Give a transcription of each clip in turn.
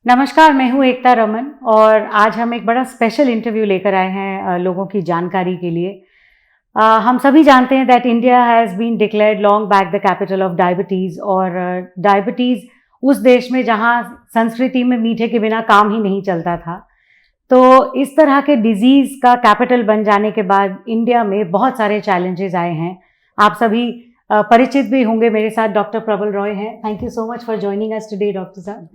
नमस्कार, मैं हूँ एकता रमन और आज हम एक बड़ा स्पेशल इंटरव्यू लेकर आए हैं लोगों की जानकारी के लिए। हम सभी जानते हैं that India has been declared long back the capital of diabetes और डायबिटीज़ उस देश में जहाँ संस्कृति में मीठे के बिना काम ही नहीं चलता था। तो इस तरह के डिजीज़ का कैपिटल बन जाने के बाद इंडिया में बहुत सारे चैलेंजेस आए हैं। आप सभी परिचित भी होंगे, मेरे साथ डॉक्टर प्रबल रॉय हैं। Thank you so much for joining us today doctor साहब.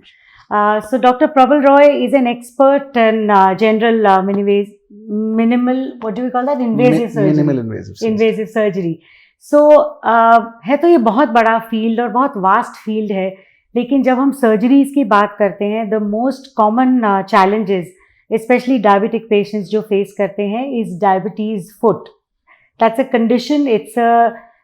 So Dr. Prabal Roy is an expert in general minimal, what do we call that? Invasive surgery. Minimal invasive surgery. So है तो ये बहुत बड़ा field और बहुत vast field है, लेकिन जब हम सर्जरीज की बात करते हैं, the most common challenges specially diabetic patients जो फेस करते हैं is diabetes foot. That's a condition.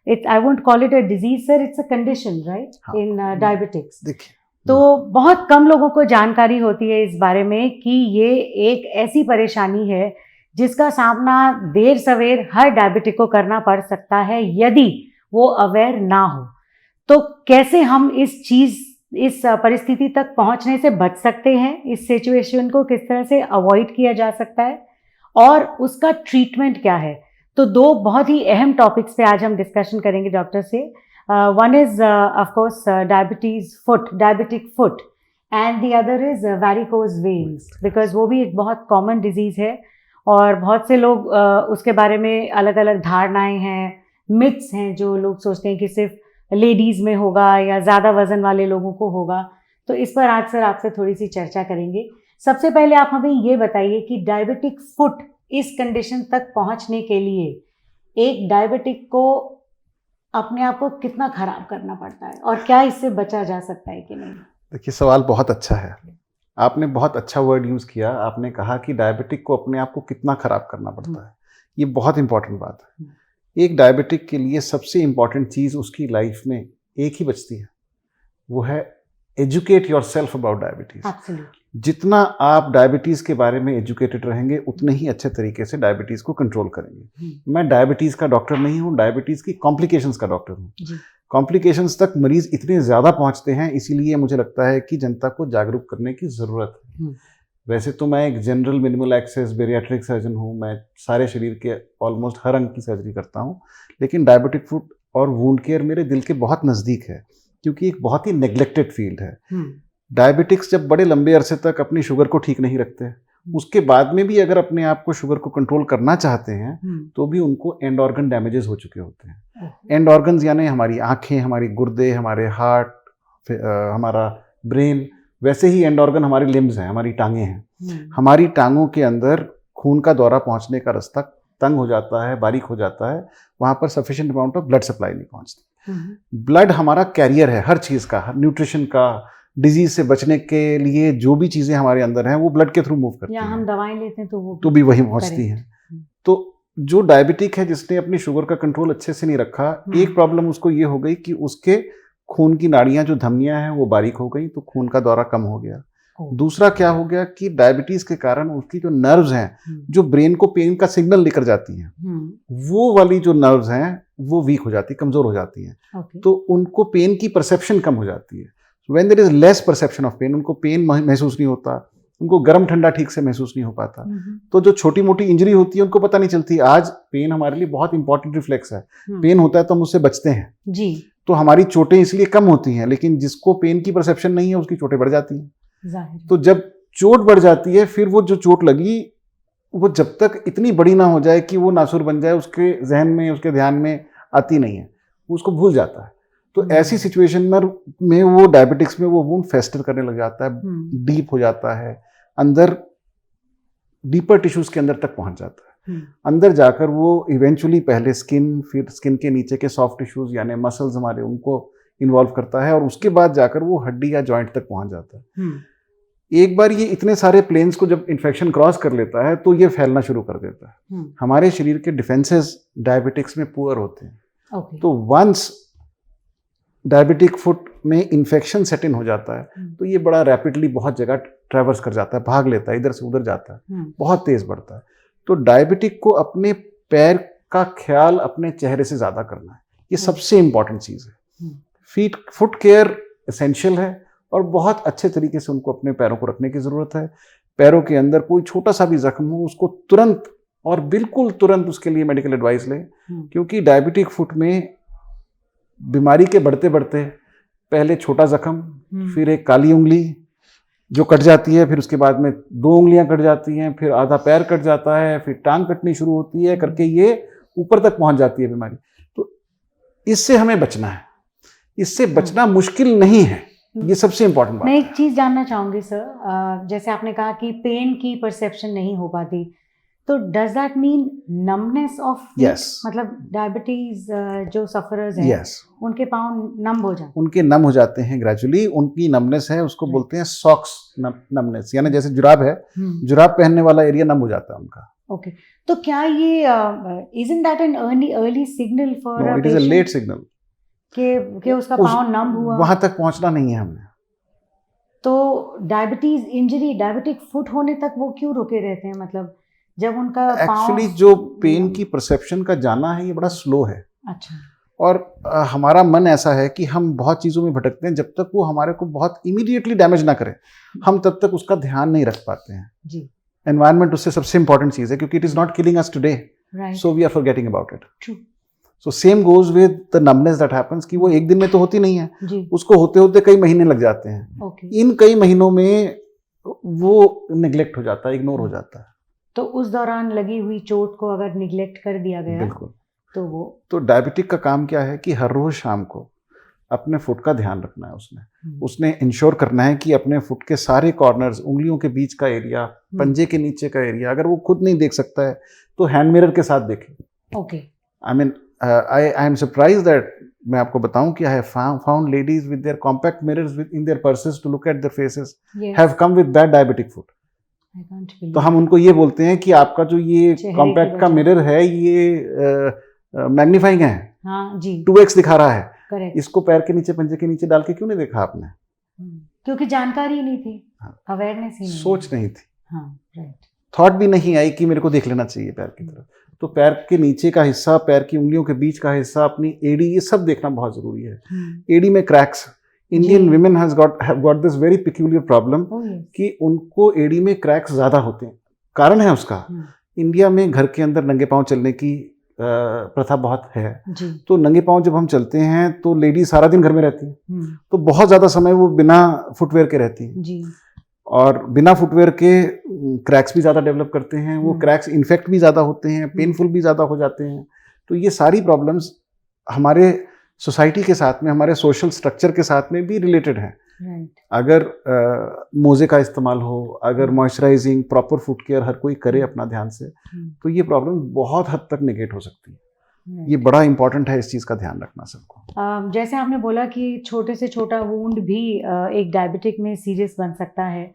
it's I won't call it a disease sir, it's a condition, right? In diabetics. देखिए, तो बहुत कम लोगों को जानकारी होती है इस बारे में कि ये एक ऐसी परेशानी है जिसका सामना देर सवेर हर डायबिटिक को करना पड़ सकता है यदि वो अवेयर ना हो. तो कैसे हम इस परिस्थिति तक पहुंचने से बच सकते हैं, इस सिचुएशन को किस तरह से अवॉइड किया जा सकता है और उसका ट्रीटमेंट क्या है. तो दो बहुत ही अहम टॉपिक्स पे आज हम डिस्कशन करेंगे डॉक्टर से. One is, of course, diabetic foot, and the other is varicose veins, because वो भी एक बहुत कॉमन डिजीज़ है और बहुत से लोग उसके बारे में अलग अलग धारणाएं हैं, मिथ्स हैं जो लोग सोचते हैं कि सिर्फ लेडीज़ में होगा या ज़्यादा वज़न वाले लोगों को होगा. तो इस पर आज सर आपसे थोड़ी सी चर्चा करेंगे. सबसे पहले आप हमें ये बताइए कि डायबिटिक फुट इस कंडीशन तक पहुँचने के लिए एक डायबिटिक को अपने आप को कितना खराब करना पड़ता है और क्या इससे बचा जा सकता है कि नहीं. देखिए, सवाल बहुत अच्छा है. आपने बहुत अच्छा वर्ड यूज़ किया. आपने कहा कि डायबिटिक को अपने आप को कितना खराब करना पड़ता है. ये बहुत इंपॉर्टेंट बात है. एक डायबिटिक के लिए सबसे इंपॉर्टेंट चीज़ उसकी लाइफ में एक ही बचती है, वो है educate your self about diabetes. जितना आप डायबिटीज़ के बारे में एजुकेटेड रहेंगे उतने ही अच्छे तरीके से डायबिटीज़ को कंट्रोल करेंगे. मैं डायबिटीज़ का डॉक्टर नहीं हूँ, डायबिटीज़ की कॉम्प्लिकेशंस का डॉक्टर हूँ. कॉम्प्लिकेशंस तक मरीज़ इतने ज़्यादा पहुँचते हैं, इसीलिए मुझे लगता है कि जनता को जागरूक करने की ज़रूरत है. वैसे तो मैं एक general minimal access bariatric surgeon हूँ. मैं सारे शरीर के ऑलमोस्ट हर अंग की सर्जरी करता हूँ, लेकिन डायबिटिक फुट और वुंड केयर मेरे दिल के बहुत नज़दीक है क्योंकि एक बहुत ही नेग्लेक्टेड फील्ड है. डायबिटिक्स जब बड़े लंबे अरसे तक अपनी शुगर को ठीक नहीं रखते, उसके बाद में भी अगर अपने आप को शुगर को कंट्रोल करना चाहते हैं तो भी उनको एंड ऑर्गन डैमेजेस हो चुके होते हैं. एंड ऑर्गन्स यानी हमारी आंखें, हमारी गुर्दे, हमारे हार्ट, हमारा ब्रेन. वैसे ही एंड ऑर्गन हमारी लिम्स हैं, हमारी टांगें हैं. हमारी टांगों के अंदर खून का दौरा पहुंचने का रास्ता तंग हो जाता है, बारीक हो जाता है. वहां पर sufficient amount of blood supply नहीं पहुंचती. ब्लड हमारा कैरियर है हर चीज़ का, न्यूट्रिशन का, डिजीज से बचने के लिए जो भी चीज़ें हमारे अंदर हैं वो ब्लड के थ्रू मूव करती हैं. या हम दवाएं लेते हैं तो भी वही पहुंचती हैं. तो जो डायबिटिक है, जिसने अपनी शुगर का कंट्रोल अच्छे से नहीं रखा, एक प्रॉब्लम उसको ये हो गई कि उसके खून की नाड़ियां, जो धमनियां हैं, वो बारीक हो गई, तो खून का दौरा कम हो गया. दूसरा क्या हो गया कि डायबिटीज के कारण उसकी जो नर्व्स हैं, जो ब्रेन को पेन का सिग्नल लेकर जाती हैं, वो वाली जो नर्व्स हैं वो वीक हो जाती, कमजोर हो जाती हैं. तो उनको पेन की परसेप्शन कम हो जाती है. When there is less perception of pain, उनको पेन महसूस नहीं होता, उनको गर्म ठंडा ठीक से महसूस नहीं हो पाता. तो जो छोटी मोटी इंजरी होती है उनको पता नहीं चलती. आज पेन हमारे लिए बहुत इंपॉर्टेंट रिफ्लेक्स है. पेन होता है तो हम उससे बचते हैं जी. तो हमारी चोटें इसलिए कम होती हैं, लेकिन जिसको पेन की परसेप्शन नहीं है उसकी चोटें बढ़ जाती हैं. तो जब चोट बढ़ जाती है, फिर वो जो चोट लगी वो जब तक इतनी बड़ी ना हो जाए कि वो नासुर बन जाए, उसके जहन में, उसके ध्यान में आती नहीं है, वो उसको भूल जाता है. तो ऐसी सिचुएशन में वो डायबिटिक्स में वो वुंड फेस्टर करने लग जाता है, डीप हो जाता है, अंदर डीपर टिश्यूज के अंदर तक पहुंच जाता है. अंदर जाकर वो इवेंचुअली पहले स्किन, फिर स्किन के नीचे के सॉफ्ट टिश्यूज यानी मसल्स हमारे, उनको इन्वॉल्व करता है और उसके बाद जाकर वो हड्डी या जॉइंट तक पहुंच जाता है. एक बार ये इतने सारे प्लेन्स को जब इन्फेक्शन क्रॉस कर लेता है तो ये फैलना शुरू कर देता है. हमारे शरीर के डिफेंसेस डायबिटिक्स में पुअर होते हैं. तो वंस डायबिटिक फुट में इन्फेक्शन सेट इन हो जाता है तो ये बड़ा रैपिडली बहुत जगह ट्रैवर्स कर जाता है, भाग लेता है, इधर से उधर जाता है, बहुत तेज बढ़ता है. तो डायबिटिक को अपने पैर का ख्याल अपने चेहरे से ज़्यादा करना है, ये सबसे इंपॉर्टेंट चीज़ है. फुट केयर एसेंशियल है और बहुत अच्छे तरीके से उनको अपने पैरों को रखने की ज़रूरत है। पैरों के अंदर कोई छोटा सा भी जख्म हो उसको तुरंत और बिल्कुल तुरंत उसके लिए मेडिकल एडवाइस लें, क्योंकि डायबिटिक फुट में बीमारी के बढ़ते बढ़ते पहले छोटा जख्म, फिर एक काली उंगली जो कट जाती है, फिर उसके बाद में 2 उंगलियां कट जाती हैं, फिर आधा पैर कट जाता है, फिर टांग कटनी शुरू होती है, करके ये ऊपर तक पहुंच जाती है बीमारी। तो इससे हमें बचना है, इससे बचना मुश्किल नहीं है, ये सबसे इंपॉर्टेंट बात मैं है। एक चीज जानना चाहूंगी सर, जैसे आपने कहा कि पेन की परसेप्शन नहीं हो पाती, तो does that mean numbness of Yes. मतलब डायबिटीज जो सफरर्स हैं यस, उनके पाँव नम हो जाते उनके नम हो जाते हैं ग्रेजुअली, उनकी नमनेस है, उसको Right. बोलते हैं सॉक्स नमनेस, यानी जैसे जुराब है, हैं? जुराब पहनने वाला एरिया नम हो जाता है उनका। ओके, तो क्या ये isn't that an early signal for no, uh it is a late signal. कि उसका पाँव नम हुआ? वहां तक पहुंचना नहीं है हमने। तो डायबिटीज इंजरी, डायबिटिक फुट होने तक वो क्यों रुके रहते हैं? मतलब जब उनका एक्चुअली जो पेन की परसेप्शन का जाना है ये बड़ा स्लो है, अच्छा, और हमारा मन ऐसा है कि हम बहुत चीज़ों में भटकते हैं, जब तक वो हमारे को बहुत इमीडिएटली डैमेज ना करे हम तब तक उसका ध्यान नहीं रख पाते हैं। जी, एनवायरनमेंट उससे सबसे इंपॉर्टेंट चीज़ है, क्योंकि it is not killing us today, right, so we are forgetting about it. True, so same goes with the numbness that happens, कि वो एक दिन में तो होती नहीं है, जी, उसको होते होते कई महीने लग जाते हैं। ओके। इन कई महीनों में वो निगलेक्ट हो जाता है, इग्नोर हो जाता है। तो उस दौरान लगी हुई चोट को अगर निग्लेक्ट कर दिया गया बिल्कुल। तो वो तो डायबिटिक का काम क्या है कि हर रोज शाम को अपने फुट का ध्यान रखना है, उसने इंश्योर करना है कि अपने फुट के सारे कॉर्नर्स, उंगलियों के बीच का एरिया, पंजे के नीचे का एरिया, अगर वो खुद नहीं देख सकता है तो हैंड मिरर के साथ देखे। Okay, I mean I am surprise that, मैं आपको बताऊं कि I have found ladies with their compact mirrors in their purses to look at their faces have come with that diabetic foot. तो हम उनको ये बोलते हैं कि आपका जो ये कॉम्पैक्ट का मिरर है ये मैग्नीफाइंग है, हाँ जी, 2x दिखा रहा है, करेक्ट, इसको पैर के नीचे, पंजे के नीचे डाल के क्यों नहीं देखा आपने? क्योंकि जानकारी नहीं थी, हाँ, अवेयरनेस ही नहीं, सोच नहीं थी, हाँ, राइट, थॉट भी नहीं आई कि मेरे को देख लेना चाहिए पैर की तरफ। तो पैर के नीचे का हिस्सा, पैर की उंगलियों के बीच का हिस्सा, अपनी एड़ी, ये सब देखना बहुत जरूरी है। एड़ी में cracks, Indian women have got this very peculiar problem कि उनको एड़ी में क्रैक्स ज्यादा होते हैं। कारण है उसका, इंडिया में घर के अंदर नंगे पांव चलने की प्रथा बहुत है जी, तो नंगे पांव जब हम चलते हैं तो लेडीज सारा दिन घर में रहती हैं, तो बहुत ज्यादा समय वो बिना फुटवेयर के रहती हैं जी, और बिना फुटवेयर के क्रैक्स भी ज़्यादा डेवलप करते हैं, वो क्रैक्स इन्फेक्ट भी ज़्यादा होते हैं, पेनफुल भी ज़्यादा हो जाते हैं। तो ये सारी प्रॉब्लम्स हमारे सोसाइटी के साथ में, हमारे सोशल स्ट्रक्चर के साथ में भी रिलेटेड हैं। अगर मोजे का इस्तेमाल हो, अगर मॉइस्चराइजिंग, प्रॉपर फुट केयर हर कोई करे अपना ध्यान से, तो ये प्रॉब्लम बहुत हद तक नेगेट हो सकती है। ये बड़ा इंपॉर्टेंट है इस चीज़ का ध्यान रखना सबको। जैसे आपने बोला कि छोटे से छोटा वूंड भी एक डायबिटिक में सीरियस बन सकता है,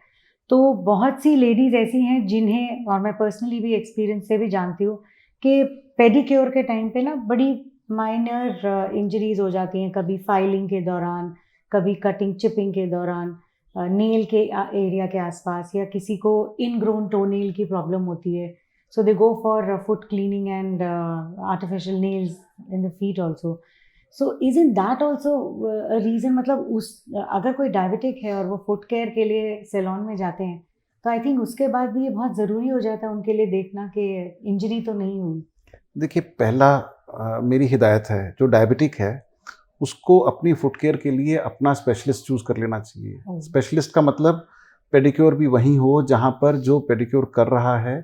तो बहुत सी लेडीज ऐसी हैं जिन्हें, और मैं पर्सनली भी एक्सपीरियंस से भी जानती हूँ कि पेडिक्योर के टाइम पे ना बड़ी माइनर इंजरीज हो जाती हैं, कभी फाइलिंग के दौरान, कभी कटिंग चिपिंग के दौरान, नेल के एरिया के आसपास, या किसी को इनग्रोन टोनेल की प्रॉब्लम होती है, so they go for foot cleaning and artificial nails in the feet also. So isn't that also a reason? मतलब उस अगर कोई डायबिटिक है और वो फुट केयर के लिए सैलून में जाते हैं, तो आई थिंक उसके बाद भी ये बहुत ज़रूरी हो जाता है उनके लिए देखना कि इंजरी तो नहीं हुई। देखिए, पहला मेरी हिदायत है, जो डायबिटिक है उसको अपनी फुट केयर के लिए अपना स्पेशलिस्ट चूज कर लेना चाहिए। स्पेशलिस्ट का मतलब पेडिक्योर भी वहीं हो जहां पर जो पेडिक्योर कर रहा है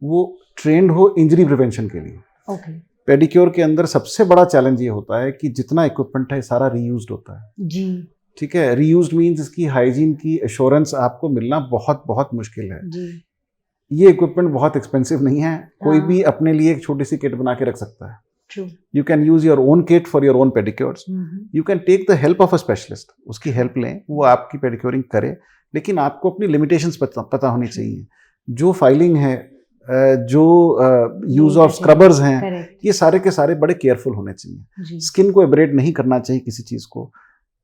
वो ट्रेंड हो इंजरी प्रिवेंशन के लिए। पेडिक्योर के अंदर सबसे बड़ा चैलेंज ये होता है कि जितना इक्विपमेंट है सारा रीयूज्ड होता है जी, ठीक है। रीयूज्ड मींस इसकी हाइजीन की एश्योरेंस आपको मिलना बहुत बहुत मुश्किल है जी। ये इक्विपमेंट बहुत एक्सपेंसिव नहीं है, कोई भी अपने लिए एक छोटी सी किट बना के रख सकता है। You can use your own kit for your own pedicures. You can take the help of a specialist. उसकी हेल्प लें, वो आपकी पेडिक्योरिंग करे, लेकिन आपको अपनी लिमिटेशंस पता होनी चाहिए। जो फाइलिंग है, जो यूज ऑफ स्क्रबर्स हैं, ये सारे के सारे बड़े केयरफुल होने चाहिए। स्किन को एब्रेड नहीं करना चाहिए किसी चीज को।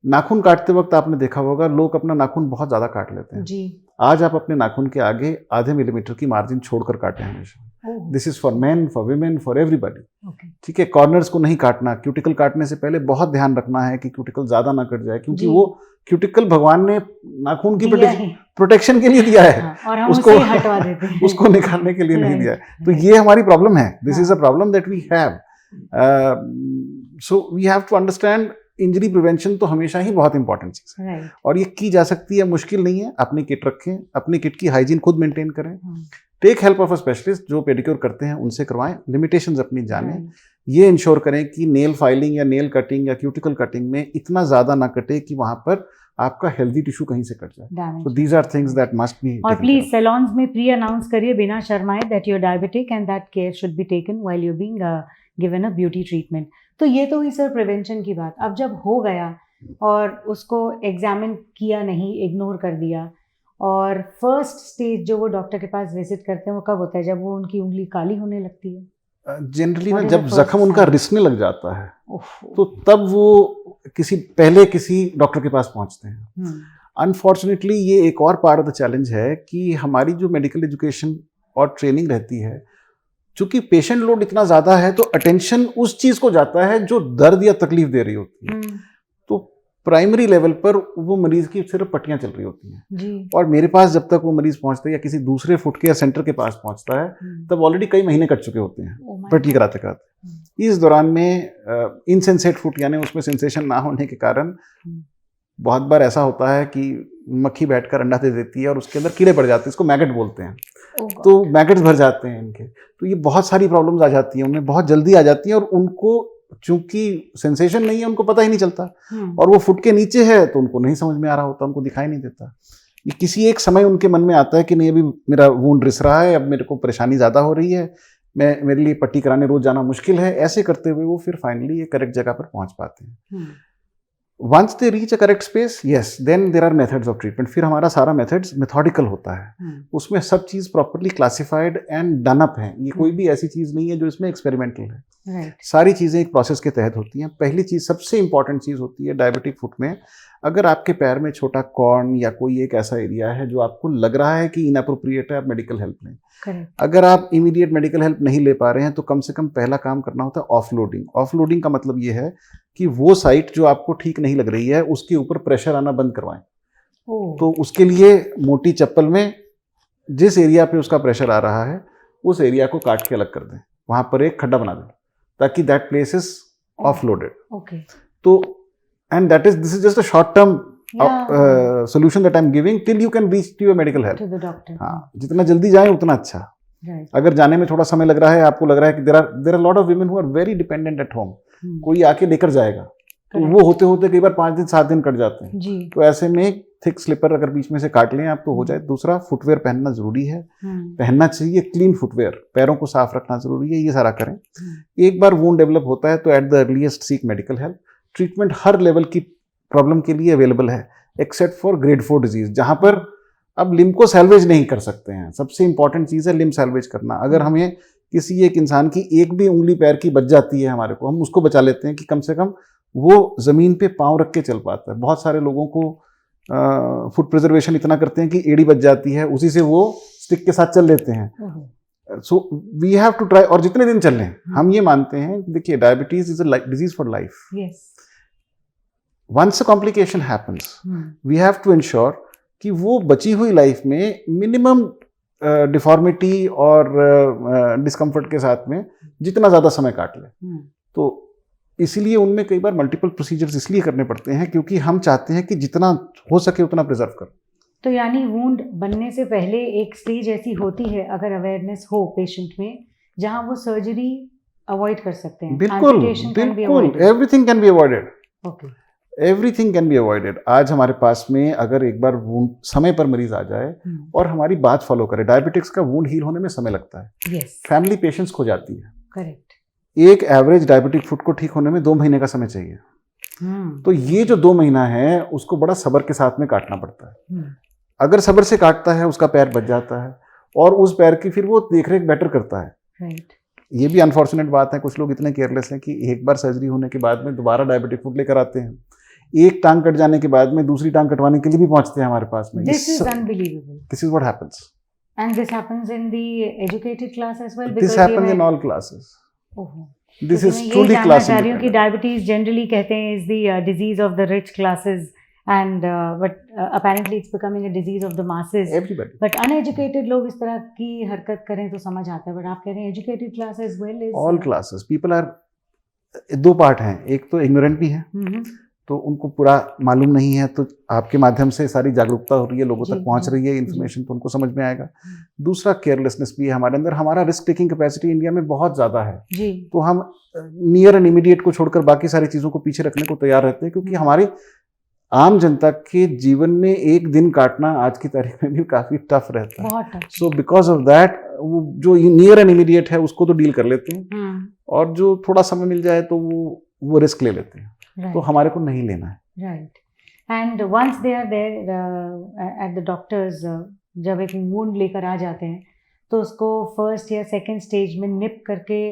नाखून काटते वक्त आपने देखा होगा लोग अपना नाखून बहुत ज्यादा काट लेते हैं जी। आज आप अपने नाखून के आगे आधे मिलीमीटर की मार्जिन छोड़कर काटें हमेशा। This is for main, for women, for everybody. Okay, ठीक है, कॉर्नर्स को नहीं काटना, क्यूटिकल काटने से पहले बहुत ध्यान रखना है कि क्यूटिकल ज्यादा ना कट जाए, क्योंकि जी। वो क्यूटिकल भगवान ने नाखून की दिया है। प्रोटेक्शन के लिए दिया है, हाँ, और हम उसको उसे हटवा देते हैं। उसको निकालने के लिए नहीं Right, दिया है। तो right. ये हमारी प्रॉब्लम है, दिस इज हाँ। A problem that we have. So we have to understand injury prevention तो हमेशा ही बहुत इंपॉर्टेंट चीज है, Right. और ये की जा सकती है, मुश्किल नहीं है। अपनी किट रखें, अपनी किट की हाइजीन खुद मेंटेन करें, हाँ, take help of a specialist, जो पेडिक्योर करते हैं उनसे करवाएं, लिमिटेशंस अपनी जानें, right. ये इंश्योर करें कि नेल फाइलिंग या नेल कटिंग या क्यूटिकल कटिंग में इतना ज्यादा ना कटे कि वहां पर आपका हेल्दी टिश्यू कहीं से कट जाए। Damage. So these are things that must be और taken please care of. Salons में प्री अनाउंस करिए बिना शर्माए that you are diabetic and that care should be taken while you being given a beauty treatment. तो ये तो हुई sir prevention की बात। अब जब हो गया और उसको एग्जामिन किया नहीं, इग्नोर कर दिया, और फर्स्ट स्टेज जो वो डॉक्टर के पास विजिट करते हैं वो कब होता है? जब वो उनकी उंगली काली होने लगती है? जनरली ना What is जब the first जख्म उनका sign? रिसने लग जाता है उफ, तो तब वो किसी डॉक्टर के पास पहुंचते हैं। हम्म, अनफॉर्चुनेटली ये एक और पार्ट ऑफ द चैलेंज है कि हमारी जो मेडिकल एजुकेशन और ट्रेनिंग रहती है, चूंकि पेशेंट लोड इतना ज्यादा है तो अटेंशन उस चीज को जाता है जो दर्द या तकलीफ दे रही होती है। हम्म, तो प्राइमरी लेवल पर वो मरीज की सिर्फ पट्टियां चल रही होती हैं, जी, और मेरे पास जब तक वो मरीज पहुंचता है या किसी दूसरे फुट केयर सेंटर के पास पहुंचता है तब ऑलरेडी कई महीने कट चुके होते हैं Oh my पट्टी God. कराते कराते। इस दौरान में इनसेंसेट फुट यानी उसमें सेंसेशन ना होने के कारण बहुत बार ऐसा होता है कि मक्खी बैठकर अंडा दे देती है और उसके अंदर कीड़े पड़ जाते हैं, इसको मैगट बोलते हैं। Oh God. तो मैगट्स भर जाते हैं इनके, तो ये बहुत सारी प्रॉब्लम्स आ जाती हैं उनमें, बहुत जल्दी आ जाती हैं, और उनको चूंकि सेंसेशन नहीं है उनको पता ही नहीं चलता, हम्म, और वो फुट के नीचे है तो उनको नहीं समझ में आ रहा होता, उनको दिखाई नहीं देता। ये किसी एक समय उनके मन में आता है कि नहीं अभी मेरा वूंड रिस रहा है, अब मेरे को परेशानी ज़्यादा हो रही है, मेरे लिए पट्टी कराने रोज जाना मुश्किल है। ऐसे करते हुए वो फिर फाइनली ये करेक्ट जगह पर पहुंच पाते हैं। Hmm, once they reach a correct space, yes, then there are methods of treatment. फिर हमारा सारा मेथड्स मेथोडिकल होता है, उसमें सब चीज़ properly classified and done up है। ये कोई भी ऐसी चीज़ नहीं है जो इसमें एक्सपेरिमेंटल है, राइट, सारी चीज़ें एक प्रोसेस के तहत होती हैं। पहली चीज़, सबसे इंपॉर्टेंट चीज़ होती है डायबिटिक फुट में, अगर आपके पैर में छोटा कॉर्न या कोई एक ऐसा एरिया है जो आपको लग रहा है कि इनअप्रोप्रिएट है, आप मेडिकल हेल्प लें। करेक्ट, अगर आप इमीडिएट मेडिकल हेल्प नहीं ले पा रहे हैं तो कम से कम पहला काम करना होता है ऑफलोडिंग। ऑफलोडिंग का मतलब ये है कि वो साइट जो आपको ठीक नहीं लग रही है उसके ऊपर प्रेशर आना बंद करवाएं। ओह, तो उसके लिए मोटी चप्पल में जिस एरिया पे उसका प्रेशर आ रहा है उस एरिया को काट के अलग कर दें, वहां पर एक खड्डा बना दें ताकि दैट प्लेस इज ऑफलोडेड। ओके, तो and this is just a short term solution that I'm giving till you can reach to your medical help. To the doctor, हाँ, जितना जल्दी जाए उतना अच्छा। राइट, अगर जाने में थोड़ा समय लग रहा है, आपको लग रहा है कि there are lot of women who are very dependent at home, कोई आके लेकर जाएगा, तो Correct. वो होते होते कई बार 5 दिन 7 दिन कट जाते हैं। जी, तो ऐसे में थिक स्लीपर अगर बीच में से काट लें आप तो हो जाए। दूसरा, फुटवेयर पहनना जरूरी है, पहनना चाहिए क्लीन फुटवेयर, पैरों को साफ रखना जरूरी है, ये सारा करें। एक बार वूंड डेवलप होता है तो at the earliest seek medical help. Treatment her level की प्रॉब्लम के लिए अवेलेबल है एक्सेप्ट फॉर ग्रेड 4 डिजीज, जहां पर अब लिम्ब को सैल्वेज नहीं कर सकते हैं। सबसे इंपॉर्टेंट चीज है लिम्ब सैल्वेज करना। अगर हमें किसी एक इंसान की एक भी उंगली पैर की बच जाती है हमारे को, हम उसको बचा लेते हैं कि कम से कम वो जमीन पे पांव रख के चल पाता है। बहुत सारे लोगों को फुट प्रिजर्वेशन इतना करते हैं कि एड़ी बच जाती है, उसी से वो स्टिक के साथ चल लेते हैं। So we have to try, और जितने दिन चल लें, हम ये मानते हैं कि देखिए diabetes is a disease for life. Yes, once a complication happens we have to ensure कि वो बची हुई लाइफ में मिनिमम डिफॉर्मिटी और डिस्कम्फर्ट के साथ में जितना ज़्यादा समय काट ले। तो इसीलिए उनमें कई बार मल्टीपल प्रोसीजर्स इसलिए करने पड़ते हैं क्योंकि हम चाहते हैं कि जितना हो सके उतना प्रिजर्व कर। तो यानी वूंड बनने से पहले एक स्टेज ऐसी होती है, अगर अवेयरनेस हो पेशेंट में, जहां वो सर्जरी अवॉइड कर सकते हैं। बिल्कुल बिल्कुल, everything can be avoided, okay, everything can be avoided. आज हमारे पास में अगर एक बार वूंड समय पर मरीज आ जाए और हमारी बात फॉलो करे, डायबिटिक्स का वूंड हील होने में समय लगता है, यस, फैमिली पेशेंस खो जाती है। करेक्ट, एक एवरेज डायबिटिक फुट को ठीक होने में 2 महीने का समय चाहिए। तो ये जो 2 महीना है उसको बड़ा सब्र के साथ में काटना पड़ता है। अगर सब्र से काटता है उसका पैर बच जाता है और उस पैर की फिर वो देखरेख बेटर करता है। राइट, ये भी अनफॉर्चुनेट बात है, कुछ लोग इतने केयरलेस हैं कि एक बार सर्जरी होने के बाद में दोबारा डायबिटिक फुट लेकर आते हैं। एक टांग कट जाने के बाद में दूसरी टांग कटवाने के लिए भी पहुंचते हैं हमारे पास में। This is unbelievable. This is what happens. And this happens in the educated class as well? This happens in all classes. ओहो, This is मैं truly ये जानना class चाह रही हूँ कि independent. डायबिटीज जनरली कहते हैं is the disease of the rich classes and but apparently it's becoming a disease of the masses. Everybody. But uneducated लोग इस तरह की हरकत करें तो समझ आता है, बट आप कह रहे हैं educated class as well is All classes. People are, दो पार्ट हैं, एक तो इग्नोरेंट भी है, तो उनको पूरा मालूम नहीं है, तो आपके माध्यम से सारी जागरूकता हो रही है, लोगों जी, तक पहुंच जी, रही है इन्फॉर्मेशन, तो उनको समझ में आएगा. दूसरा केयरलेसनेस भी है हमारे अंदर. हमारा रिस्क टेकिंग कैपेसिटी इंडिया में बहुत ज़्यादा है, जी. तो हम नियर एंड इमीडिएट को छोड़कर बाकी सारी चीज़ों को पीछे रखने को तैयार रहते हैं, क्योंकि हमारे आम जनता के जीवन में एक दिन काटना आज की तारीख में भी काफ़ी टफ रहता है. बहुत tough. So because of that वो जो नियर एंड इमीडिएट है उसको तो डील कर लेते हैं, और जो थोड़ा समय मिल जाए तो वो रिस्क ले लेते हैं. तो हमारे को नहीं लेना है. Right. And once they are there at the doctors, जब एक वुंड लेकर आ जाते हैं तो उसको फर्स्ट या सेकंड स्टेज में निप करके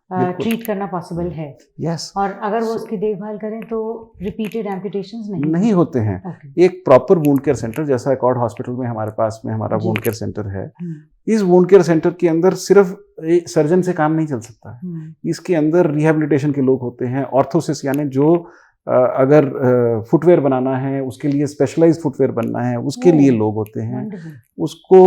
बिल्कुल. ट्रीट करना पॉसिबल है, यस. और अगर वो उसकी देखभाल करें तो रिपीटेड एम्पुटेशंस नहीं होते हैं. Okay. एक प्रॉपर वुंड केयर सेंटर जैसा एकॉर्ड हॉस्पिटल में हमारे पास में हमारा जी. वुंड केयर सेंटर है. इस वुंड केयर सेंटर के अंदर सिर्फ सर्जन से काम नहीं चल सकता है. इसके अंदर रिहेबिलिटेशन के लोग होते हैं, ऑर्थोसिस यानी जो अगर फुटवेयर बनाना है उसके लिए स्पेशलाइज्ड फुटवेयर बनना है उसके लिए लोग होते हैं. उसको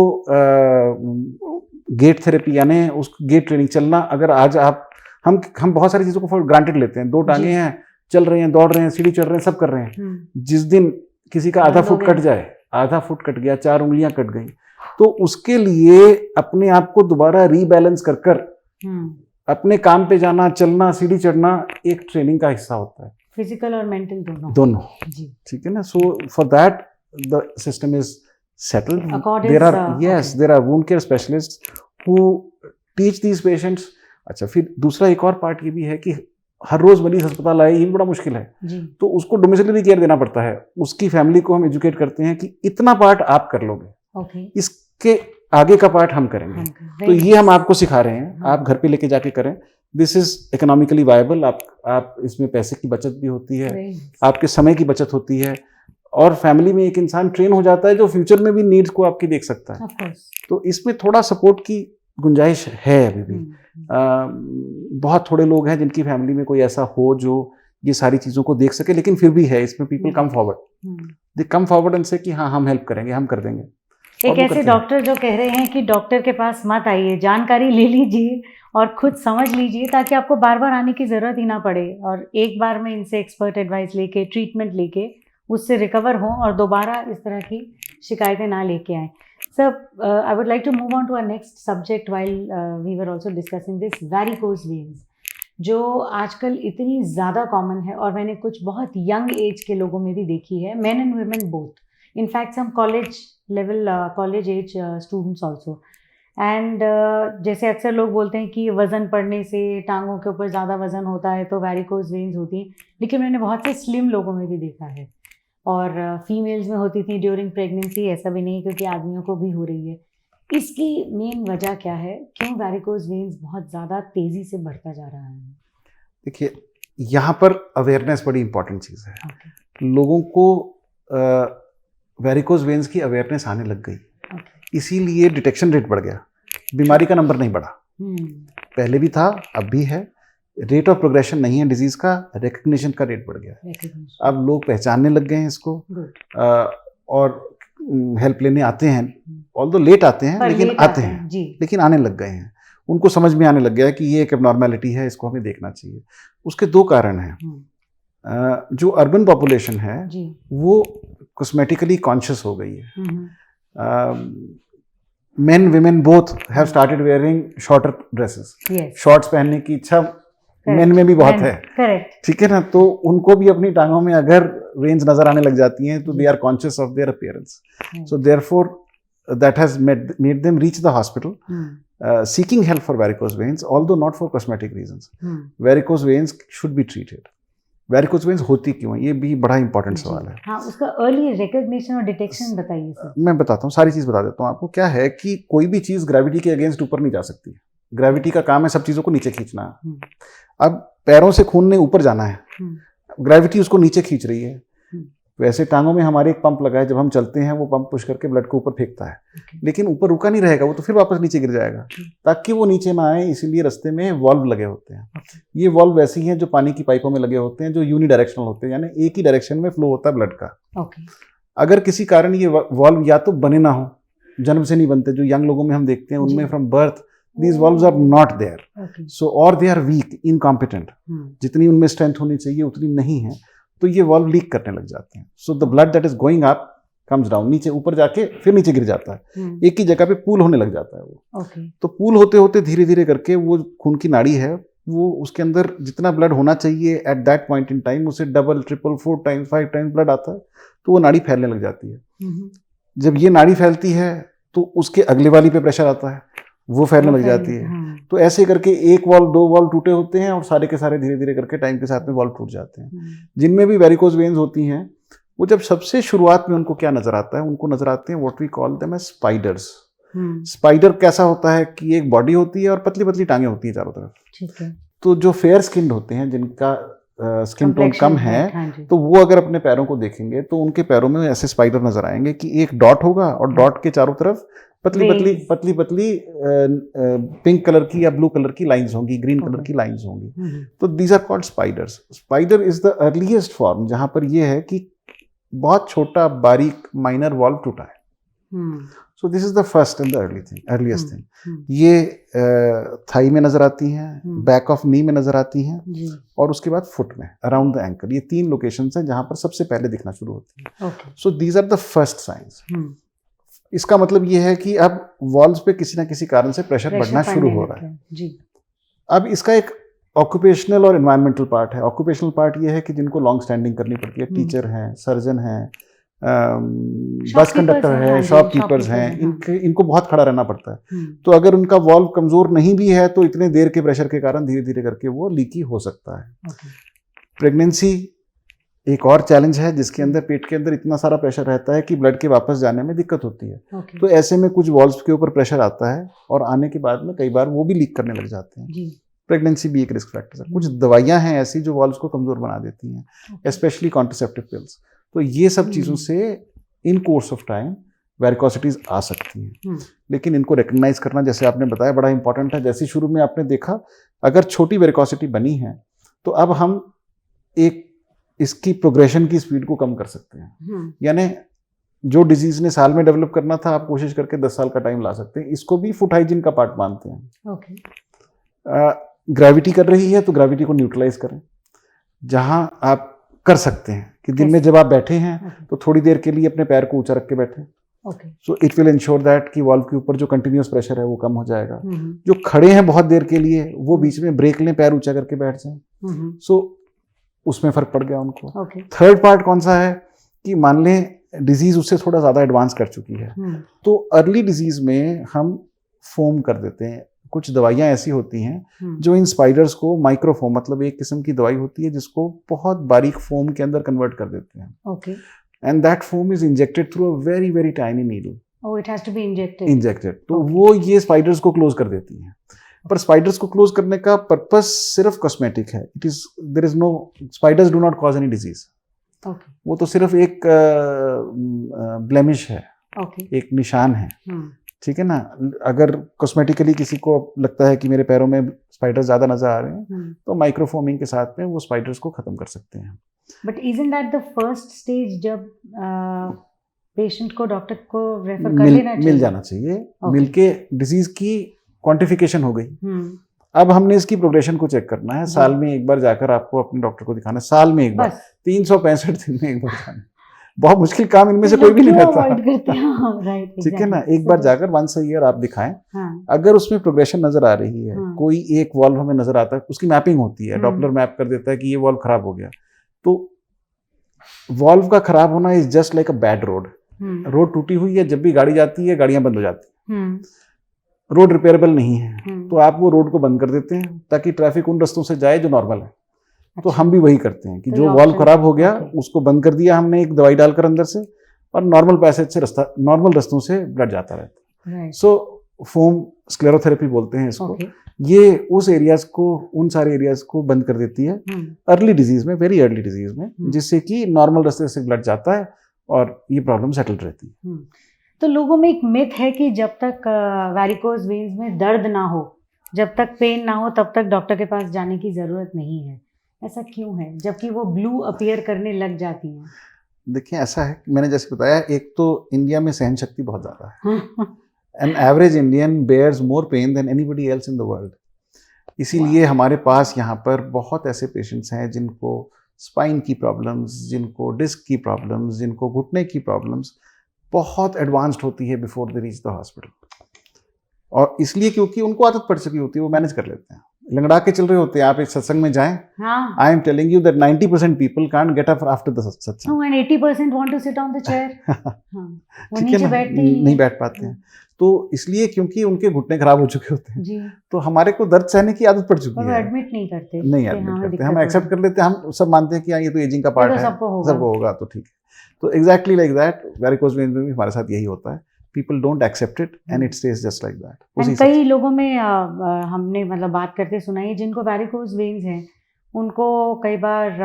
गेट थेरेपी यानी उस गेट ट्रेनिंग चलना, अगर आज आप हम बहुत सारी चीज़ों को फॉर ग्रांटेड लेते हैं. 2 टांगे हैं, चल रहे हैं, दौड़ रहे हैं, सीढ़ी चढ़ रहे हैं, सब कर रहे हैं. जिस दिन किसी का आधा फुट कट जाए, आधा फुट कट गया, 4 उंगलियां कट गई, तो उसके लिए अपने आप को दोबारा रीबैलेंस कर कर अपने काम पे जाना, चलना, सीढ़ी चढ़ना एक ट्रेनिंग का हिस्सा होता है. फिजिकल और मेंटल दोनों. जी. ठीक है ना. So for that the system is settled. Accord there is, are yes there are wound care specialists who teach these patients. अच्छा, फिर दूसरा एक और पार्ट ये भी है कि हर रोज मरीज अस्पताल आए, ये भी बड़ा मुश्किल है. जी. तो उसको डोमिसिलरी केयर देना पड़ता है. उसकी फैमिली को हम एजुकेट करते हैं कि इतना पार्ट आप कर लोगे, ओके, इसके आगे का पार्ट हम करेंगे. तो ये हम आपको सिखा रहे हैं, आप घर पे लेके जाके करें. This is economically viable. आप इसमें पैसे की बचत भी होती है, आपके समय की बचत होती है, और फैमिली में एक इंसान ट्रेन हो जाता है जो फ्यूचर में भी नीड्स को आपकी देख सकता है. तो इसमें थोड़ा सपोर्ट की गुंजाइश है अभी भी. बहुत थोड़े लोग हैं जिनकी फैमिली में कोई ऐसा हो जो ये सारी चीज़ों को देख सके, लेकिन फिर भी है. इसमें people come forward, they come forward and से कि हाँ हम हेल्प करेंगे, हम कर देंगे. एक ऐसे डॉक्टर जो कह रहे हैं कि डॉक्टर के पास मत आइए, जानकारी ले लीजिए और खुद समझ लीजिए ताकि आपको बार बार आने की ज़रूरत ही ना पड़े, और एक बार में इनसे एक्सपर्ट एडवाइस लेके, ट्रीटमेंट लेके उससे रिकवर हों और दोबारा इस तरह की शिकायतें ना लेके आएँ. Sir, I would like to move on to our next subject while we were also discussing this varicose veins, जो आजकल इतनी ज़्यादा कॉमन है और मैंने कुछ बहुत यंग एज के लोगों में भी देखी है, men and women both. In fact, some college level, college age students also. And जैसे अक्सर लोग बोलते हैं कि वज़न पड़ने से टांगों के ऊपर ज़्यादा वज़न होता है तो वैरिकोज वेन्स होती हैं, लेकिन मैंने बहुत से स्लिम लोगों में भी देखा है, और फीमेल्स में होती थी ड्यूरिंग प्रेगनेंसी. ऐसा भी नहीं क्योंकि आदमियों को भी हो रही है. इसकी मेन वजह क्या है, क्यों वैरिकोज वेन्स बहुत ज़्यादा तेज़ी से बढ़ता जा रहा है? देखिए, यहाँ पर अवेयरनेस बड़ी इंपॉर्टेंट चीज़ है. Okay. लोगों को वैरिकोज वेन्स की अवेयरनेस आने लग गई. इसीलिए डिटेक्शन रेट बढ़ गया, बीमारी का नंबर नहीं बढ़ा. पहले भी था, अब भी है. रेट ऑफ प्रोग्रेशन नहीं है डिजीज का, रिकग्निशन का रेट बढ़ गया. अब लोग पहचानने लग गए हैं इसको, और हेल्प लेने आते हैं. ऑल्दो लेट आते हैं लेकिन आते हैं, लेकिन आने लग गए हैं. उनको समझ में आने लग गया है कि ये एक एबनॉर्मेलिटी है, इसको हमें देखना चाहिए. उसके 2 कारण हैं. जो अर्बन पॉपुलेशन है वो कॉस्मेटिकली कॉन्शियस हो गई है. Main women both have started wearing shorter dresses. Shorts पहनने की इच्छा मेन में भी बहुत है. ठीक है ना. तो उनको भी अपनी टांगों में अगर वेन्स नजर आने लग जाती हैं तो they are conscious of their appearance. So therefore that has made them reach the hospital seeking help for varicose veins, although not for cosmetic reasons. Varicose veins should be treated. Varicose veins होती क्यों है, ये भी बड़ा important सवाल है. हाँ, उसका अर्ली रिकग्निशन और डिटेक्शन बताइए सर. मैं बताता हूँ, सारी चीज़ बता देता हूँ आपको. क्या है कि कोई भी चीज़ ग्रेविटी के अगेंस्ट ऊपर नहीं जा सकती. ग्रेविटी का काम है सब चीज़ों को नीचे खींचना. अब पैरों से खून ने ऊपर जाना है, ग्रेविटी उसको नीचे खींच रही है. वैसे टांगों में हमारे एक पंप लगा है, जब हम चलते हैं वो पंप पुश करके ब्लड को ऊपर फेंकता है, लेकिन ऊपर रुका नहीं रहेगा, वो तो फिर वापस नीचे गिर जाएगा। ताकि वो नीचे ना आए इसीलिए रास्ते में वॉल्व लगे होते हैं। ये वॉल्व वैसी हैं जो पानी की पाइपों में लगे होते हैं, जो यूनिडायरेक्शनल होते हैं, यानी एक ही डायरेक्शन में फ्लो होता है ब्लड का। अगर किसी कारण ये वॉल्व या तो बने ना हो, जन्म से नहीं बनते, जो यंग लोगों में हम देखते हैं उनमें from birth these valves are not there, so or they are weak, incompetent, जितनी उनमें स्ट्रेंथ होनी चाहिए उतनी नहीं है, तो ये वॉल्व लीक करने लग जाते हैं। So the blood that is going up comes down, नीचे ऊपर जाके फिर नीचे गिर जाता है, एक ही जगह पे पूल होने लग जाता है वो। तो पूल होते होते धीरे धीरे करके वो खून की नाड़ी है, वो उसके अंदर जितना ब्लड होना चाहिए at that point in time, उसे double triple 4 times 5 times blood आता है, तो वो नाड़ी फैलने लग जाती है। जब ये नाड़ी फैलती है तो उसके अगले वाली पे प्रेशर आता है, वो फैलने लग जाती है। तो ऐसे करके एक वॉल्व 2 वॉल्व टूटे होते हैं और सारे के सारे धीरे धीरे करके टाइम के साथ में वॉल्व टूट जाते हैं। जिनमें भी वेरिकोज वेन्स होती हैं, वो जब सबसे शुरुआत में उनको क्या नजर आता है, उनको नजर आते हैं what we call them as spiders. Spider कैसा होता है कि एक बॉडी होती है और पतली पतली टांगे होती है चारों तरफ। ठीक है। तो जो फेयर स्किन्ड होते हैं, जिनका स्किन टोन कम है, तो वो अगर अपने पैरों को देखेंगे तो उनके पैरों में ऐसे स्पाइडर नजर आएंगे कि एक डॉट होगा और डॉट के चारों तरफ पतली पतली पतली पतली पिंक कलर की या ब्लू कलर की लाइंस होंगी, ग्रीन कलर की लाइंस होंगी। तो these are called spiders. Spider is the earliest form जहां पर ये है कि बहुत छोटा बारीक माइनर वॉल्व टूटा है। So this is the first and the earliest thing. ये थाई में नजर आती हैं, बैक ऑफ नी में नजर आती हैं, और उसके बाद फुट में अराउंड द एंकल। ये 3 लोकेशंस हैं जहां पर सबसे पहले दिखना शुरू होती है। So these are the first signs. इसका मतलब ये है कि अब वॉल्व्स पे किसी ना किसी कारण से प्रेशर बढ़ना शुरू हो रहा है जी। अब इसका एक ऑक्यूपेशनल और एनवायरमेंटल पार्ट है। ऑक्यूपेशनल पार्ट ये है कि जिनको लॉन्ग स्टैंडिंग करनी पड़ती है, टीचर हैं, सर्जन हैं, बस कंडक्टर है, शॉपकीपर्स हैं, इनको बहुत खड़ा रहना पड़ता है। तो अगर उनका वॉल्व कमजोर नहीं भी है तो इतने देर के प्रेशर के कारण धीरे धीरे करके वो लीकी हो सकता है। प्रेगनेंसी एक और चैलेंज है जिसके अंदर पेट के अंदर इतना सारा प्रेशर रहता है कि ब्लड के वापस जाने में दिक्कत होती है। तो ऐसे में कुछ वॉल्व्स के ऊपर प्रेशर आता है और आने के बाद में कई बार वो भी लीक करने लग जाते हैं। प्रेगनेंसी भी एक रिस्क फैक्टर है। कुछ दवाइयां हैं ऐसी जो वॉल्व्स को कमजोर बना देती हैं, स्पेशली कॉन्ट्रासेप्टिव पिल्स। तो ये सब चीजों से इन कोर्स ऑफ टाइम वेरिकोसिटीज आ सकती हैं, लेकिन इनको रिकग्नाइज करना, जैसे आपने बताया, बड़ा इंपॉर्टेंट है। जैसे शुरू में आपने देखा, अगर छोटी वेरिकोसिटी बनी है तो अब हम एक इसकी प्रोग्रेशन की स्पीड को कम कर सकते हैं। यानी जो डिजीज ने साल में डेवलप करना था, आप कोशिश करके 10 साल का टाइम ला सकते हैं। इसको भी फूड हाइजीन का पार्ट मानते हैं। ग्रेविटी कर रही है तो ग्रेविटी को न्यूट्रलाइज करें। जहां आप कर सकते हैं कि दिन में जब आप बैठे हैं तो थोड़ी देर के लिए अपने पैर को ऊंचा रख के बैठें। So it will ensure that कि वॉल्व के ऊपर जो कंटिन्यूअस प्रेशर है वो कम हो जाएगा। जो खड़े हैं बहुत देर के लिए, वो बीच में ब्रेक लें, पैर ऊंचा करके बैठ जाएं। सो उसमें फर्क पड़ गया उनको। थर्ड पार्ट कौन सा है कि मान लें डिजीज उससे थोड़ा ज्यादा एडवांस कर चुकी है, तो अर्ली डिजीज में हम फोम कर देते हैं। कुछ दवाइयां ऐसी होती हैं जो इन स्पाइडर्स को माइक्रोफोम, मतलब एक किस्म की दवाई होती है जिसको बहुत बारीक फोम के अंदर कन्वर्ट कर देते हैं। And that foam is injected through a very very tiny needle. It has to be injected. तो वो ये स्पाइडर्स को क्लोज कर देती हैं। पर स्पाइडर्स को क्लोज करने का पर्पस सिर्फ कॉस्मेटिक है। It is there is no, spiders do not cause any disease. वो तो सिर्फ एक ब्लेमिश है, एक निशान है, ठीक है ना। अगर कॉस्मेटिकली किसी को लगता है कि मेरे पैरों में स्पाइडर्स ज्यादा नजर आ रहे हैं, तो माइक्रोफोमिंग के साथ में वो स्पाइडर्स को खत्म कर सकते हैं। But isn't that the first stage जब पेशेंट को डॉक्टर को रेफर कर लेना चाहिए? मिल जाना चाहिए। मिलके डिजीज की क्वांटिफिकेशन हो गई। अब हमने इसकी प्रोग्रेशन को चेक करना है। साल में एक बार जाकर आपको अपने डॉक्टर को दिखाना है, साल में एक बार, 365 दिन में एक बार जाना। बहुत मुश्किल काम इनमें से कोई भी नहीं रहता, ठीक है ना। एक बार जाकर वंस अ ईयर आप दिखाएं। अगर उसमें प्रोग्रेशन नजर आ रही है, कोई एक वॉल्व हमें नजर आता है, उसकी मैपिंग होती है, डॉपलर मैप कर देता है कि ये वॉल्व खराब हो गया। तो वॉल्व का खराब होना is just like a bad road. Road टूटी हुई है, जब भी गाड़ी जाती है गाड़ियां बंद हो जाती है। रोड रिपेयरेबल नहीं है, तो आप वो रोड को बंद कर देते हैं ताकि ट्रैफिक उन रस्तों से जाए जो नॉर्मल है। तो हम भी वही करते हैं कि जो वॉल्व खराब हो गया उसको बंद कर दिया हमने एक दवाई डालकर अंदर से, और नॉर्मल पैसेज से रास्ता, नॉर्मल रस्तों से ब्लड जाता रहता है। सो फोम स्क्लेरोथेरेपी बोलते हैं इसको। ये उस एरियाज को, उन सारे एरियाज को बंद कर देती है अर्ली डिजीज में, वेरी अर्ली डिजीज में, जिससे कि नॉर्मल रास्ते से ब्लड जाता है और ये प्रॉब्लम सेटल रहती है। तो लोगों में एक मिथ है कि जब तक वैरिकोज वेन्स में दर्द ना हो, जब तक पेन ना हो, तब तक डॉक्टर के पास जाने की ज़रूरत नहीं है। ऐसा क्यों है, जबकि वो ब्लू अपीयर करने लग जाती हैं? देखिए ऐसा है, मैंने जैसे बताया, एक तो इंडिया में सहन शक्ति बहुत ज़्यादा है। An average Indian bears more pain than anybody else in the world. इसीलिए हमारे पास यहाँ पर बहुत ऐसे पेशेंट्स हैं जिनको स्पाइन की प्रॉब्लम्स, जिनको डिस्क की प्रॉब्लम्स, जिनको घुटने की प्रॉब्लम्स बहुत एडवांस्ड होती है before they reach the hospital. और इसलिए क्योंकि उनको आदत पड़ चुकी होती है, वो मैनेज कर लेते हैं, लंगड़ा के चल रहे होते हैं। आप एक सत्संग में जाएं, I am telling you that 90% people can't get up after the सत्संग। No, and 80% want to sit on the chair. वो ठीक है नीचे ना, बैठते ही नहीं बैठ पाते हैं। तो इसलिए क्योंकि उनके घुटने खराब हो चुके होते हैं, जी, तो हमारे को दर्द सहने की आदत पड़ और चुकी वो है। एडमिट नहीं करते, नहीं कि एडमिट हमें करते, दिक्कत हम हो एक्सेप्ट रही कर लेते हैं, हम सब मानते हैं कि हाँ ये तो एजिंग का है, पार्ट तो है, सबको होगा। सबको होगा तो ठीक है। तो exactly like that varicose veins में भी हमारे साथ यही होता है। People don't accept it and it stays just like that. And कई लोगों में हमने मतलब बात करते सुना है, जिनको वैरिकोज वेन्स हैं उनको कई बार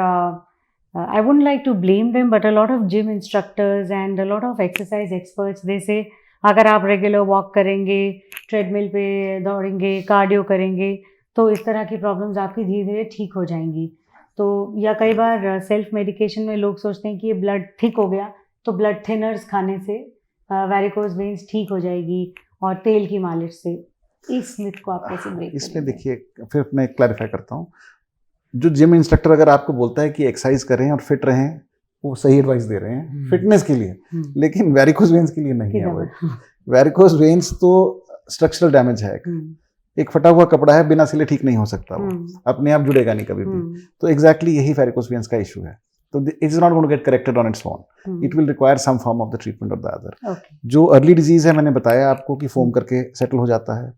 I wouldn't like to blame them, but a lot of gym instructors and a lot of exercise experts they say अगर आप रेगुलर वॉक करेंगे, ट्रेडमिल पे दौड़ेंगे, कार्डियो करेंगे, तो इस तरह की प्रॉब्लम्स आपकी धीरे धीरे ठीक हो जाएंगी। तो या कई बार सेल्फ मेडिकेशन में लोग सोचते हैं कि ये ब्लड थिक हो गया तो ब्लड थिनर्स खाने से वैरिकोज वेन्स ठीक हो जाएगी, और तेल की मालिश से। इस मिथ को आप कैसे ब्रेक इसमें देखिए, फिर मैं क्लैरिफाई करता हूँ। जो जिम इंस्ट्रक्टर अगर आपको बोलता है कि एक्सरसाइज करें और फिट रहें, वो सही एडवाइस दे रहे हैं फिटनेस के लिए, लेकिन वेरिकोज वेन्स के लिए नहीं है वो। वेरिकोज वेन्स तो स्ट्रक्चरल डैमेज है, एक फटा हुआ कपड़ा है, बिना सिले ठीक नहीं हो सकता, वो अपने आप जुड़ेगा नहीं कभी भी। तो एग्जैक्टली यही वेरिकोज वेन्स का इशू है। तो it is not going to get corrected on its own, it will require some form of the treatment of the other. जो अर्ली डिजीज है, मैंने बताया आपको कि फोम करके सेटल हो जाता है।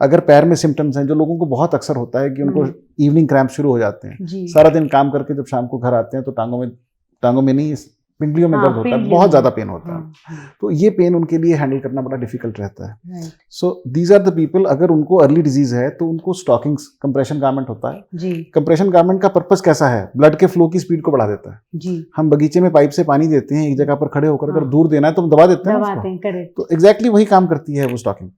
अगर पैर में सिम्टम्स हैं, जो लोगों को बहुत अक्सर होता है कि उनको इवनिंग क्रैम्प शुरू हो जाते हैं, सारा दिन काम करके जब शाम को घर आते हैं तो टांगों में नहीं, पिंडलियों में दर्द होता है, बहुत ज्यादा पेन होता है। तो ये पेन उनके लिए हैंडल करना बड़ा डिफिकल्ट रहता है। So these are the people, अगर उनको अर्ली डिजीज है तो उनको स्टॉकिंग्स, कंप्रेशन गारमेंट होता है। कंप्रेशन गारमेंट का पर्पस कैसा है? ब्लड के फ्लो की स्पीड को बढ़ा देता है। हम बगीचे में पाइप से पानी देते हैं, एक जगह पर खड़े होकर, अगर दूर देना है तो हम दबा देते हैं उसको। तो एग्जैक्टली वही काम करती है वो स्टॉकिंग।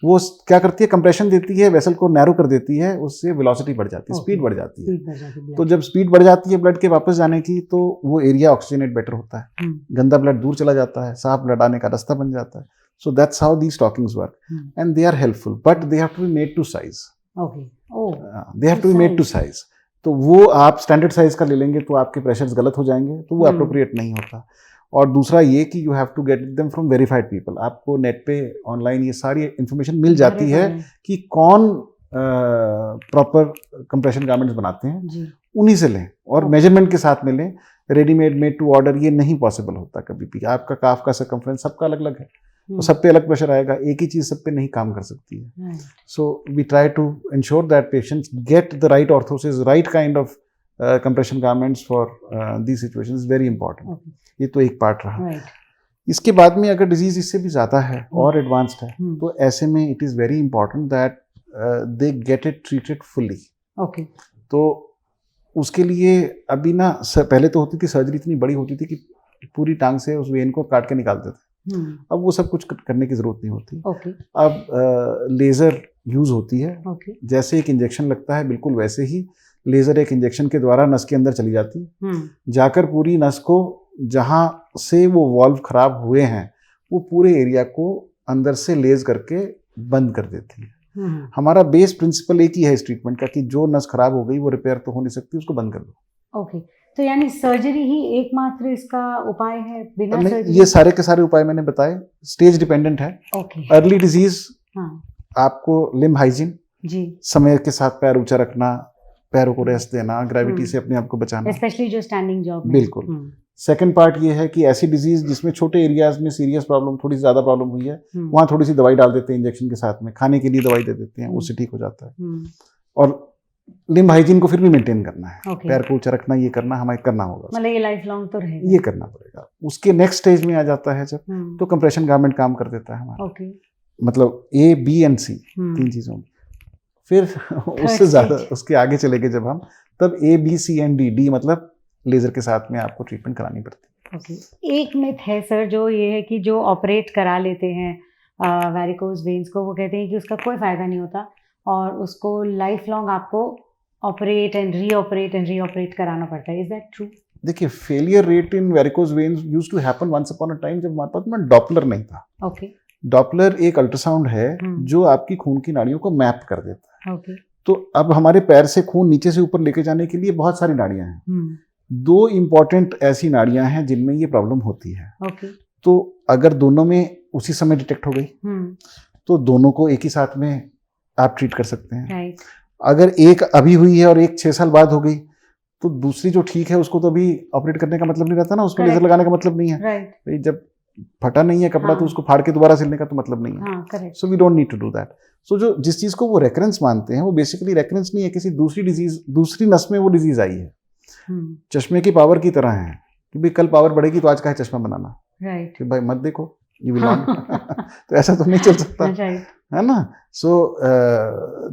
वो क्या करती है? कंप्रेशन देती है, वेसल को नैरो कर देती है, उससे वेलोसिटी बढ़ जाती है, स्पीड बढ़ जाती है। तो जब स्पीड बढ़ जाती है ब्लड के वापस जाने की, तो वो एरिया ऑक्सीजनेट बेटर होता है, गंदा ब्लड दूर चला जाता है, साफ ब्लड आने का रास्ता बन जाता है। So that's how these stockings work and they are helpful, but they have to be made to size. They have to be made to size. तो वो आप स्टैंडर्ड साइज का ले लेंगे तो आपके प्रेशर्स गलत हो जाएंगे, तो वो अप्रोप्रिएट नहीं होता। और दूसरा ये कि you have to get them from verified people. आपको नेट पे ऑनलाइन ये सारी इंफॉर्मेशन मिल जाती है कि कौन प्रॉपर कंप्रेशन गारमेंट्स बनाते हैं, उन्हीं से लें और मेजरमेंट के साथ में लें। रेडीमेड, मेड टू ऑर्डर ये नहीं पॉसिबल होता कभी भी। आपका काफ का सर्कमफ्रेंस सबका अलग अलग है, तो सब पे अलग प्रेशर आएगा, एक ही चीज सब पे नहीं काम कर सकती है। So we try to ensure that patients get the right orthosis, right kind of compression garments for the situation is very important. ये तो एक पार्ट रहा। इसके बाद में अगर डिजीज इससे भी ज्यादा है और एडवांस्ड है, तो ऐसे में it is very important that they get it treated fully. तो उसके लिए अभी ना पहले तो होती थी सर्जरी, इतनी बड़ी होती थी कि पूरी टांग से उस वेन को काट के निकालते थे। अब वो सब कुछ करने की जरूरत नहीं होती। अब लेजर यूज होती है। जैसे एक इंजेक्शन लगता है, बिल्कुल वैसे ही लेजर एक इंजेक्शन के द्वारा नस के अंदर चली जाती है, जाकर पूरी नस को, जहां से वो वॉल्व खराब हुए हैं, वो पूरे एरिया को अंदर से लेज करके बंद कर देती है। हमारा बेस प्रिंसिपल एक ही है इस ट्रीटमेंट का कि जो नस खराब हो गई वो रिपेयर तो हो नहीं सकती, उसको बंद कर दो। तो यानी सर्जरी ही एकमात्र इसका उपाय है? बिना सर्जरी ये सारे के सारे उपाय मैंने बताए स्टेज डिपेंडेंट है। अर्ली डिजीज, आपको लिम्ब हाइजीन, समय के साथ पैर ऊंचा रखना, पैरों को रेस्ट देना, ग्रेविटी से अपने आप को बचाना, स्पेशली जो स्टैंडिंग जॉब। बिल्कुल। सेकंड पार्ट ये है कि ऐसी डिजीज जिसमें छोटे एरियाज में सीरियस प्रॉब्लम, थोड़ी ज्यादा प्रॉब्लम हुई है, वहां थोड़ी सी दवाई डाल देते हैं इंजेक्शन के साथ में, खाने के लिए दवाई दे देते हैं, उससे ठीक हो जाता है। और लिम्ब हाइजीन को फिर भी मेंटेन करना है, पैर को ऊंचा रखना, ये करना हमें करना होगा, मतलब ये लाइफ लॉन्ग तो रहेगा, ये करना पड़ेगा। उसके नेक्स्ट स्टेज में आ जाता है जब, तो कंप्रेशन गारमेंट काम कर देता है हमारा। मतलब A, B and C 3 चीजों में। फिर उससे ज़्यादा उसके आगे चले गए जब हम, तब ABCD मतलब लेज़र के साथ में आपको ट्रीटमेंट करानी पड़ती है। एक मिथ है सर जो ये है कि जो ऑपरेट करा लेते हैं वैरिकोज वेन्स को, वो कहते हैं कि उसका कोई फ़ायदा नहीं होता और उसको लाइफ लॉन्ग आपको ऑपरेट एंड रीऑपरेट कराना पड़ता है। Is that true? देखिए, failure rate in varicose veins used to happen once upon a time जब हमारे पास में डॉपलर नहीं था। ओके। डॉपलर एक अल्ट्रासाउंड है जो आपकी खून की नाड़ियों को मैप कर देता है। ओके। तो अब हमारे पैर से खून नीचे से ऊपर लेके जाने के लिए बहुत सारी नाड़ियां हैं। 2 इंपॉर्टेंट ऐसी नाड़ियां हैं जिनमें ये प्रॉब्लम होती है। ओके। तो अगर दोनों में उसी समय डिटेक्ट हो गई तो दोनों को एक ही साथ में आप ट्रीट कर सकते हैं। राइट। अगर एक अभी हुई है और एक 6 साल बाद हो गई तो दूसरी जो ठीक है उसको तो अभी ऑपरेट करने का मतलब नहीं रहता ना, उसमें लेजर लगाने का मतलब नहीं है। राइट। जब फटा नहीं है कपड़ा तो उसको फाड़ के दोबारा सिलने का तो मतलब नहीं है। So we don't need to do that. So जो जिस चीज को वो रेफरेंस मानते हैं वो बेसिकली रेफरेंस नहीं है, किसी दूसरी डिजीज, दूसरी नस में वो डिजीज आई है। चश्मे की पावर की तरह है कि भाई कल पावर बढ़ेगी तो आज का है चश्मा बनाना। राइट। कि भाई मत देखो यू विल नॉट। तो ऐसा तो नहीं चल सकता है ना। So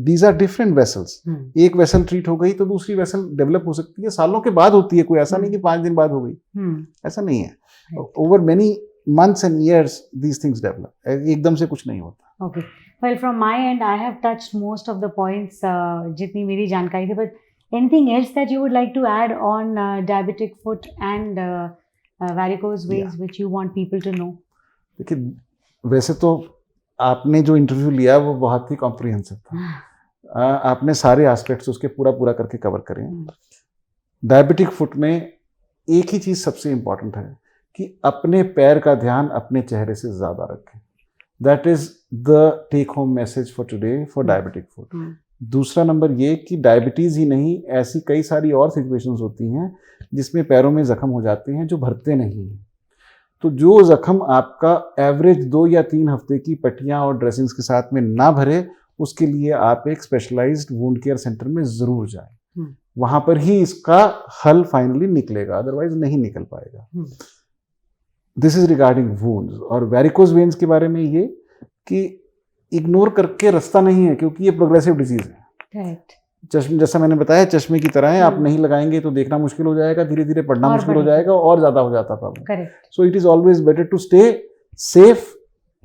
these are different vessels. एक वेसल ट्रीट हो गई तो दूसरी वेसल डेवलप हो सकती है, सालों के बाद होती है, कोई ऐसा नहीं कि 5 दिन बाद हो गई, ऐसा नहीं है। Over many months and years these things develop. एकदम से कुछ नहीं होता। Okay. Well, from my end, I have touched most of the points जितनी मेरी जानकारी थी, but anything else that you would like to add on diabetic foot and varicose veins which you want people to know? देखिए, वैसे तो आपने जो interview लिया वो बहुत ही कॉम्प्रिहेंसिव था। आपने सारे एस्पेक्ट्स उसके पूरा करके कवर करे। डायबिटिक फुट में एक ही चीज सबसे इंपॉर्टेंट है कि अपने पैर का ध्यान अपने चेहरे से ज्यादा रखें। That is the take home message for today for diabetic foot. दूसरा नंबर ये कि डायबिटीज ही नहीं, ऐसी कई सारी और सिचुएशंस होती हैं जिसमें पैरों में जख्म हो जाते हैं जो भरते नहीं हैं। तो जो जख्म आपका एवरेज 2 या 3 हफ्ते की पट्टियां और ड्रेसिंग्स के साथ में ना भरे, उसके लिए आप एक स्पेशलाइज्ड वुंड केयर सेंटर में जरूर जाएं। वहां पर ही इसका हल फाइनली निकलेगा, अदरवाइज नहीं निकल पाएगा। This is regarding wounds. और वेरिकोज वेन्स के बारे में ये कि इग्नोर करके रास्ता नहीं है, क्योंकि ये प्रोग्रेसिव डिजीज है। Right. चश्मे, जैसा मैंने बताया, चश्मे की तरह है। आप नहीं लगाएंगे तो देखना मुश्किल हो जाएगा, धीरे धीरे पढ़ना मुश्किल हो जाएगा और ज्यादा हो जाता problem. So it is always better to stay safe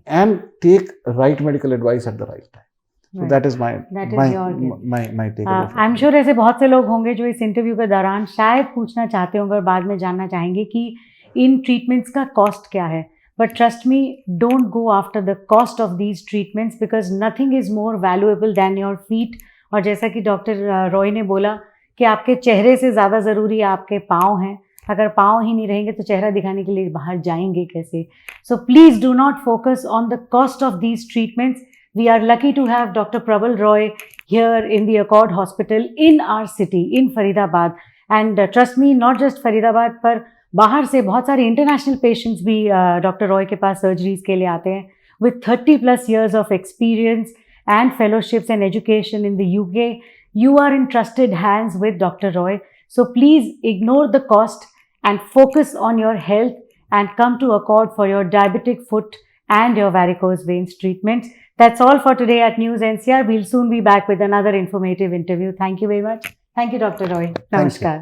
and take right medical advice at the right time. So that is my takeaway. I'm sure ऐसे बहुत से लोग होंगे जो इस इंटरव्यू के दौरान शायद पूछना चाहते होंगे और बाद में जानना चाहेंगे कि इन ट्रीटमेंट्स का कॉस्ट क्या है। But trust me, don't go after the cost of these treatments because nothing is more valuable then your feet. और जैसा कि डॉक्टर रॉय ने बोला कि आपके चेहरे से ज़्यादा ज़रूरी आपके पाँव हैं। अगर पाँव ही नहीं रहेंगे तो चेहरा दिखाने के लिए बाहर जाएंगे कैसे? So please do not focus on the cost of these treatments. We are lucky to have Dr. Prabal Roy here in the Accord Hospital in our city, in Faridabad. And trust me, not just Faridabad, पर बाहर से बहुत सारे international patients भी doctor Roy के पास surgeries के लिए आते हैं with 30+ years of experience and fellowships and education in the UK. You are in trusted hands with Dr. Roy. So please ignore the cost and focus on your health and come to Accord for your diabetic foot and your varicose veins treatments. That's all for today at News NCR. We'll soon be back with another informative interview. Thank you very much. Thank you, Dr. Roy. Namaskar.